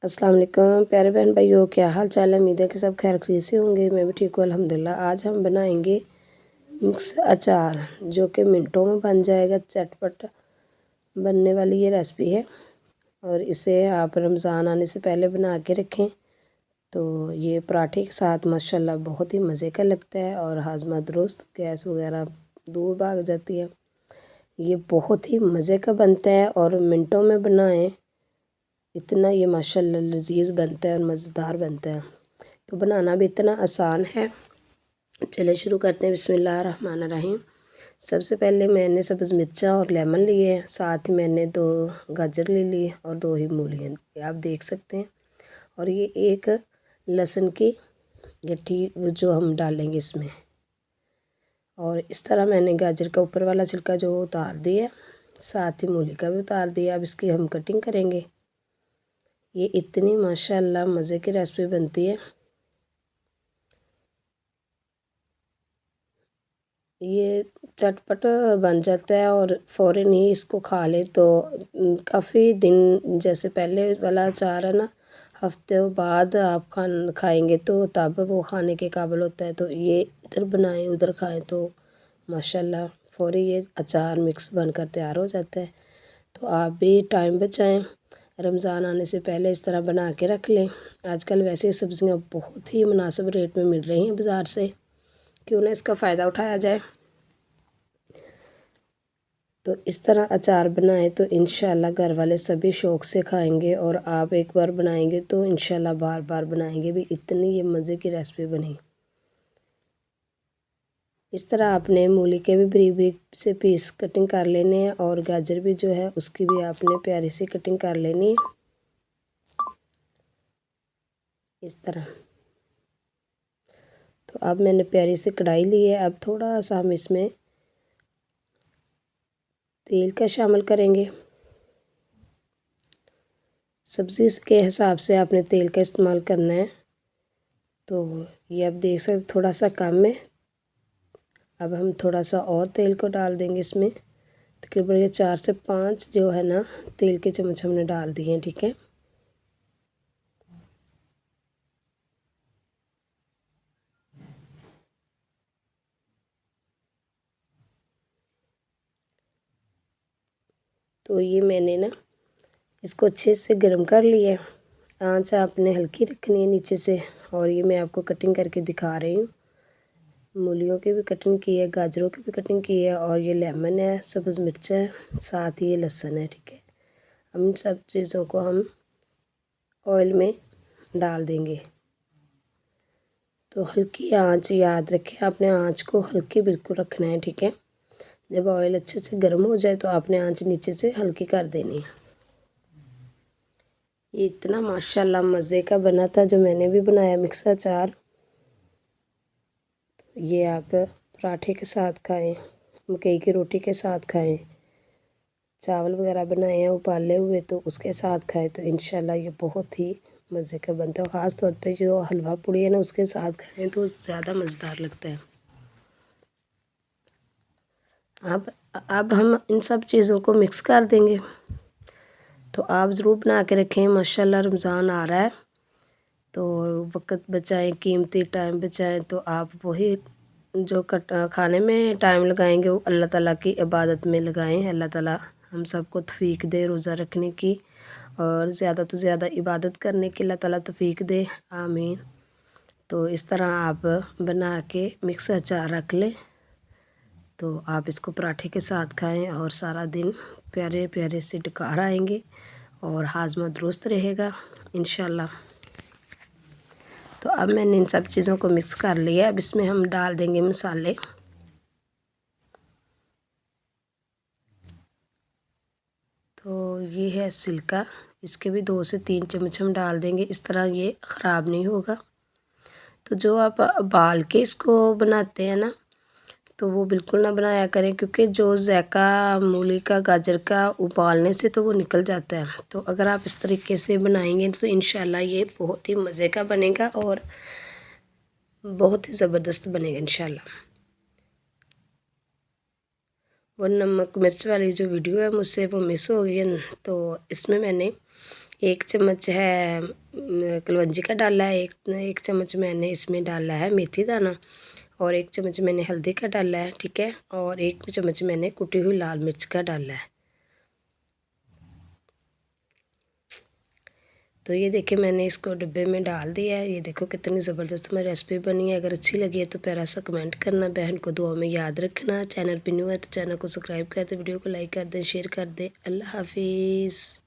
अस्सलाम वालेकुम प्यारे बहन भाइयों, क्या हाल चाल है। उम्मीद है कि सब खैर खरीद से होंगे। मैं भी ठीक हूँ अल्हम्दुलिल्लाह। आज हम बनाएंगे मिक्स अचार जो कि मिनटों में बन जाएगा। चटपट बनने वाली ये रेसिपी है और इसे आप रमज़ान आने से पहले बना के रखें तो ये पराठे के साथ माशाल्लाह बहुत ही मज़े का लगता है और हाजमा दुरुस्त, गैस वगैरह दूर भाग जाती है। ये बहुत ही मज़े का बनता है और मिनटों में बनाएं इतना ये माशाल्लाह लजीज बनता है और मज़ेदार बनता है। तो बनाना भी इतना आसान है। चले शुरू करते हैं। बिस्मिल्लाहिर्रहमानिर्रहीम। सबसे पहले मैंने सब्ज़ मिर्चा और लेमन लिए, साथ ही मैंने 2 गाजर ले ली और 2 ही मूलियाँ आप देख सकते हैं। और ये एक लहसुन की गट्ठी जो हम डालेंगे इसमें। और इस तरह मैंने गाजर का ऊपर वाला छिलका जो उतार दिया, साथ ही मूली का भी उतार दिया। अब इसकी हम कटिंग करेंगे। ये इतनी माशाल्लाह मज़े की रेसिपी बनती है। ये चटपट बन जाता है और फ़ौरन ही इसको खा ले तो काफ़ी दिन, जैसे पहले वाला अचार है ना, हफ्ते बाद आप खाएंगे तो तब वो खाने के काबिल होता है। तो ये इधर बनाएं उधर खाएं तो माशाल्लाह फ़ौरी ये अचार मिक्स बनकर तैयार हो जाता है। तो आप भी टाइम बचाएं, रमज़ान आने से पहले इस तरह बना के रख लें। आजकल वैसे सब्ज़ियाँ बहुत ही मुनासिब रेट में मिल रही हैं बाज़ार से, क्यों ना इसका फ़ायदा उठाया जाए। तो इस तरह अचार बनाएं तो इंशाल्लाह घर वाले सभी शौक़ से खाएंगे और आप एक बार बनाएंगे तो इंशाल्लाह बार बार बनाएंगे भी। इतनी ये मज़े की रेसिपी बनी। इस तरह आपने मूली के भी बारीक बारीक से पीस कटिंग कर लेने हैं और गाजर भी जो है उसकी भी आपने प्यारी सी कटिंग कर लेनी है इस तरह। तो अब मैंने प्यारी सी कढ़ाई ली है। अब थोड़ा सा हम इसमें तेल का शामिल करेंगे। सब्ज़ी के हिसाब से आपने तेल का इस्तेमाल करना है। तो ये अब देख सकते थोड़ा सा कम है। अब हम थोड़ा सा और तेल को डाल देंगे इसमें। तकरीबन ये 4 से 5 जो है ना तेल के चम्मच हमने डाल दिए हैं। ठीक है। तो ये मैंने ना इसको अच्छे से गर्म कर लिया है। आँच आपने हल्की रखनी है नीचे से। और ये मैं आपको कटिंग करके दिखा रही हूँ। मूलियों की भी कटिंग की है, गाजरों की भी कटिंग की है और ये लेमन है, सब्ज़ मिर्च है, साथ ही ये लहसुन है। ठीक है। हम सब चीज़ों को हम ऑयल में डाल देंगे। तो हल्की आंच याद रखें, आपने आंच को हल्की बिल्कुल रखना है। ठीक है। जब ऑयल अच्छे से गर्म हो जाए तो आपने आंच नीचे से हल्की कर देनी है। ये इतना माशाल्लाह मज़े का बना था जो मैंने भी बनाया मिक्स अचार। तो ये आप पराठे के साथ खाएं, मकई की रोटी के साथ खाएं, चावल वगैरह बनाए हैं उबाले हुए तो उसके साथ खाएं तो इंशाल्लाह ये बहुत ही मज़े का बनता है। ख़ास तौर पे जो हलवा पूड़ी है ना उसके साथ खाएं तो ज़्यादा मज़ेदार लगता है। अब हम इन सब चीज़ों को मिक्स कर देंगे। तो आप ज़रूर बना के रखें। माशाल्लाह रमज़ान आ रहा है तो वक्त बचाएं, कीमती टाइम बचाएं। तो आप वही जो खाने में टाइम लगाएंगे वो अल्लाह ताला की इबादत में लगाएं। अल्लाह ताला हम सबको तौफीक दे रोज़ा रखने की और ज़्यादा तो ज़्यादा इबादत करने की अल्लाह ताला तौफीक दे, आमीन। तो इस तरह आप बना के मिक्स अचार रख लें तो आप इसको पराठे के साथ खाएं और सारा दिन प्यारे प्यारे से डकार आएंगे और हाजमा दुरुस्त रहेगा इंशाल्लाह। तो अब मैंने इन सब चीज़ों को मिक्स कर लिया। अब इसमें हम डाल देंगे मसाले। तो ये है सिल्का, इसके भी 2 से 3 चम्मच हम डाल देंगे। इस तरह ये ख़राब नहीं होगा। तो जो आप उबाल के इसको बनाते हैं ना तो वो बिल्कुल ना बनाया करें, क्योंकि जो ज़ायका मूली का गाजर का उबालने से तो वो निकल जाता है। तो अगर आप इस तरीके से बनाएंगे तो इंशाल्लाह ये बहुत ही मज़े का बनेगा और बहुत ही ज़बरदस्त बनेगा इंशाल्लाह। वो नमक मिर्च वाली जो वीडियो है मुझसे वो मिस हो गई है तो इसमें मैंने 1 चम्मच है कलवंजी का डाला है, एक चम्मच मैंने इसमें डाला है मेथी दाना, और 1 चम्मच मैंने हल्दी का डाला है, ठीक है। और 1 चम्मच मैंने कुटी हुई लाल मिर्च का डाला है। तो ये देखिए मैंने इसको डिब्बे में डाल दिया है। ये देखो कितनी ज़बरदस्त हमारी रेसिपी बनी है। अगर अच्छी लगी है तो प्यारा सा कमेंट करना, बहन को दुआ में याद रखना। चैनल पे न्यू है तो चैनल को सब्सक्राइब कर दें, वीडियो को लाइक कर दें, शेयर कर दें। अल्लाह हाफिज़।